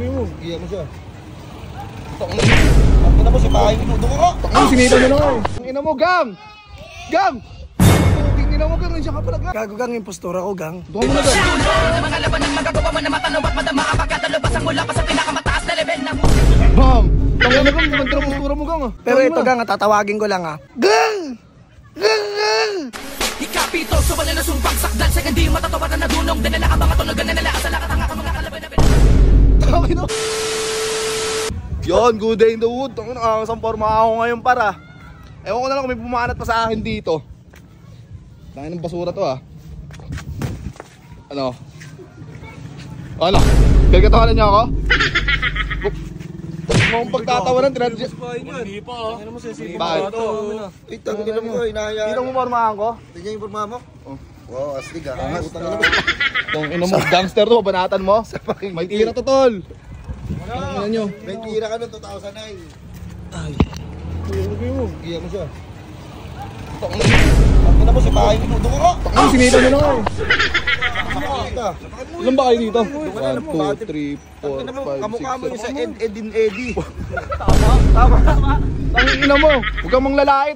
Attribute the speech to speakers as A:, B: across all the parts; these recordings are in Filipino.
A: mo. Iya mo siya. Ang ina mo, sipahin mo. Doon ka.
B: Ang sinita mo na nga eh. Ang ina mo, gang! Gang! Ang ina mo, gang. Nandiyan ka pala, gang.
C: Gago gang, impostor ako, gang.
B: Doon mo na, gang.
D: Mga laban ng magagawa mo na matanong at madama kapag katalabasang mula pa sa pinakamataas na level na
B: Bam! Ang ina, gang. Ganda ang postura mo, gang.
C: Pero ito, gang, tatawagin ko lang, Gang! Gang! Gang!
D: Ikapito, suwala na sumpang sakdal sa hindi matatawaran na dunong dinala ang mga tunogan na nalaas sa lakat ang mga kalaban na
B: Tangin na. Yon, good day in the wood. Tangin na, isang forma ako ngayon para. Ewan ko na lang kung may pumanat pa sa akin dito. Tangin ng basura to Ano? Ano? Gagatawanan niyo ako? Huwag mong pagtatawanan, tinadya.
A: Hindi pa Ano mo sisipin?
B: Bakit?
A: Ito, tingnan mo, inahayaan.
B: Dito mo formahan ko?
A: Tingnan yung forma mo. Wow, astig Angas.
B: Kung ino mo, gangster to, banatan mo. May tira to, tol. Ano nyo?
A: May tira ka nun, 2009.
B: Ay.
A: Iya mo siya. Ang ina mo, sipahin mo. Doon ka.
B: Ang sinita mo na nga eh.
A: Kita.
B: Ilan ba kayo dito?
A: Alam mo,
B: 1, 2, 3, 4, 5, 6, 7.
A: Kamukha mo yung sa Edin Eddie.
B: Tama. Ang ina mo, huwag kang manglalait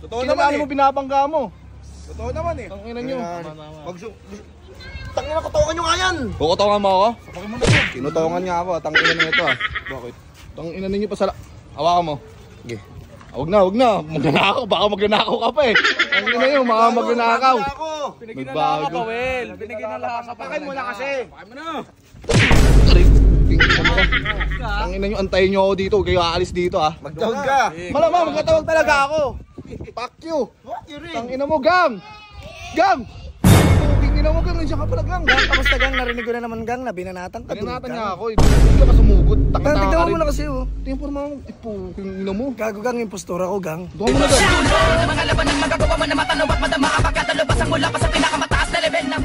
A: Totoo naman
B: Kinakali mo, binabangga mo.
A: Totoo naman
B: Ang ina nyo.
A: Tangina, kutongan nyo nga yan.
B: Kukutongan mo ako? Kinutongan nga ako, tangina na ito Bakit? Tangina ninyo pa sa hawakan mo. Sige. Huwag na. Magnanakaw, baka magnanakaw ka pa eh. Ang ina nyo, mga magnanakaw.
A: Pinagbago
B: ka,
A: Will. Pinagbago ka. Pakay mo na kasi. Pakay mo na.
B: Ang ina nyo, antayin nyo ako dito, kayo aalis dito
A: Magtawag ka.
B: Malamang, magkatawag talaga ako. Fuck you. Ang ina mo, gang. Gang. Ina mo, gang, nandiyan ka pala, gang.
C: Gang, kamusta, gang? Narinig ko na naman, gang, na binanatan ka.
B: Binanatan niya ako, hindi ka sumugod.
C: Tignan mo muna kasi,
B: Tingnan po naman, ina mo.
C: Gago, gang, impostor ako, gang.
B: Doon mo na, gang.
D: mga laban ng magagawa mo na matanong at madama kapag katalabasang mula pa sa pinakamataas na level na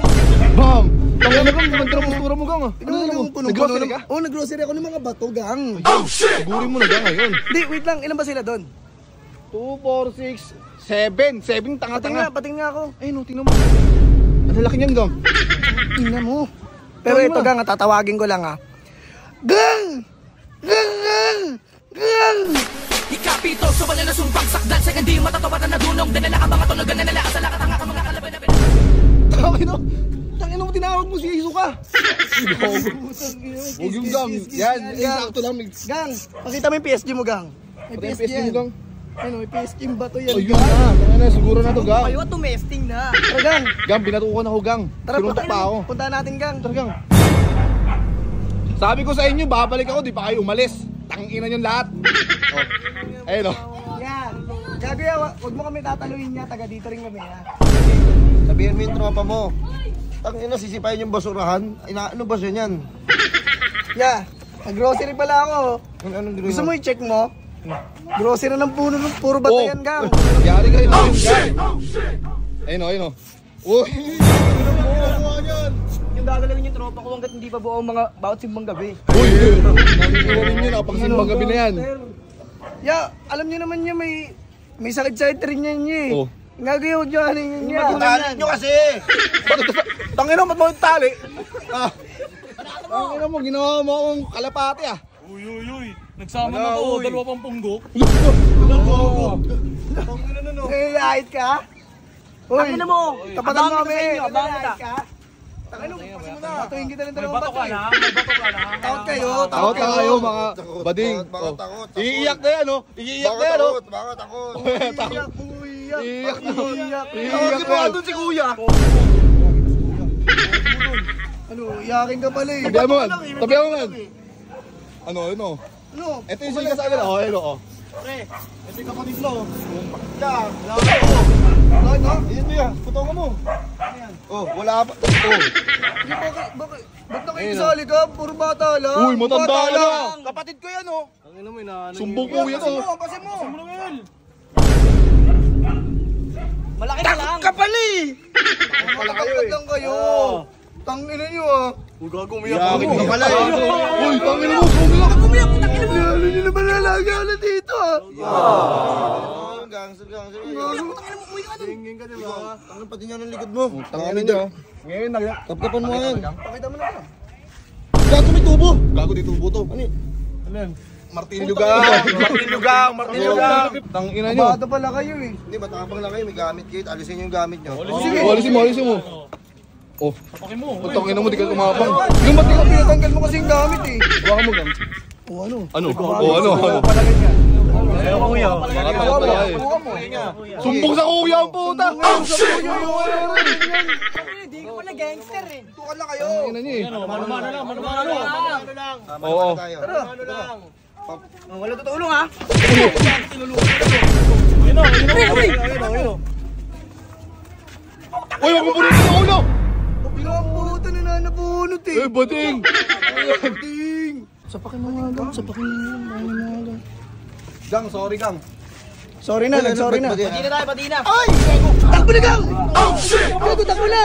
B: Bam! Tangin na, gang, ganda ang postura mo, gang
C: Tignan mo, gang,
B: Nag-grocery ka?
C: Oo, nag-grocery ako ng mga bato, gang.
B: Sigurin mo na, gang, ngayon.
C: Hindi, wait lang, ilan ba sila doon?
B: 2, 4, 6, 7. 7, tanga-tanga.
C: Pating nga ako.
B: Ay, no, tingnan mo. Ang laki niyan, gang.
C: Tingnan mo. Pero ito, gang, tatawagin ko lang, Gang! Gang! Gang! Gang!
D: Ikapito, suwala na sumpang sakdal sa hindi matatawaran na dunong dinala ang mga tunogan na nalaas sa lakat ang mga kalaban na
B: Tangin mo, tinawag mo si Isu ka. Huwag yung gang. Yan, sakto lang.
C: Gang, pakita mo yung PSG mo, gang. May PSG
B: mo, gang.
C: Ano, may PSG yung bato yan,
B: Ayun na. Tangin na, siguro na to, gang.
C: Kayo, tumesting na. Tara, gang.
B: Gang, binatukan ako, gang. Sinuntok pa ako.
C: Puntahan natin, gang.
B: Tara, gang. Sabi ko sa inyo, babalik ako, di pa kayo umalis. Tangina nyo lahat. Ayun,
C: Yan. Gago yan, huwag mo kami tataluin niya. Taga dito rin kami,
A: Sabihin mo yung tropa mo. Tangina, sisipayin yung basurahan. Ano ba siya yan?
C: Yeah. Nag-grocery pala ako.
A: Anong
C: Gusto mo i-check mo? Grocery ng puro bato yan, gang.
B: Yari kayo na yung gang. Ayun. Uy!
C: Yung gagalawin yung tropa ko hanggat hindi pa buo ang mga bawat simbang gabi.
B: Uy! Nangingina rin yun, pagsimbang gabi na yan.
C: Yeah, alam niyo naman niya may sakit-sakit rin yan niya eh.
B: Oh.
C: Gagawin niyo ano niya.
A: Talit nyo kasi!
B: Tangina, ba't mo yung tali? Tangina mo, ginawa mo akong kalapati
E: Uy. Nagsama na to, dalawa pang punggok.
C: Lahit ka? Uy, tapatan mo kami. Lahit ka? Tangina mo, batuhin kita ng dalawang bato eh.
E: May bato ka na.
C: Takot kayo,
B: Takot na kayo, mga bading.
A: Bakit takot?
B: Iiyak na yan, Iiyak na yan,
A: Bakit takot?
B: Iiyak na.
A: Tawagin mo nga doon si kuya.
C: Ano, iyakin ka pala eh.
B: Tabihan mo man. Ano?
C: Ano?
B: Ito yung sila sa akin, ayun.
A: Pre, ito yung kapatid mo. Yan,
C: Bakit no?
A: ito yan, putongan mo. Oh, wala pa.
C: Bakit na kayo isali ka? Puro bata lang.
B: Uy, matanda ka na.
A: Kapatid ko yan,
B: Sumbong ko yan,
A: Pasin mo.
C: Malaki na lang.
A: Kapali!
C: Pala kayo eh. Lang kayo. Tangina niyo
A: Uy, gago, umiyak ka pala
B: Uy, tangina mo,
C: Umiyak, tangina mo. Ano nyo naman nalaga na dito
A: Gangster.
C: Tangina mo, umuwi ka dun.
A: Tingin ka, diba? Tangin pati niya ng likod mo.
B: Tangina niyo. Ngayon,
A: Kapkapan mo yan.
C: Pakita mo na ba?
A: Gago may tubo.
B: Gago di tubo to.
A: Ano yun?
B: Martilyo gang. Martilyo gang. Martilyo gang. Tang ina nyo.
C: Bata pala kayo eh.
A: Hindi, matapang lang kayo. May gamit kayo. Alisin nyo yung gamit nyo.
C: Sige.
B: Alisin mo. Oh,
E: Sapakin mo.
B: putang ina mo, di ka kumapang.
C: Yung ba't ikaw pinatanggal mo kasi yung gamit eh?
B: Hawakan mo gang.
C: O ano?
B: Ano? Ano?
C: Pala ganyan.
B: Baka pala eh.
C: Buka mo.
B: Sumbong sa kuya ang puta.
F: Hindi ko pala gangster eh.
C: Tukan na kayo.
B: Tang ina nyo eh.
E: Mano-mano lang, mano-mano.
B: Oo.
C: Wala tutulong ha.
B: Uy, wag mo punin sa ulo.
C: Pinaputa na nanabunot eh.
B: Bading.
C: Ding.
B: Sapakin mo nga gang. Sapakin mo nga.
A: Gang, sorry gang.
C: Sorry na, sorry na.
F: Pati na tayo, pati na.
C: Ay! Takbo na gang! Oh shit! Takbo na!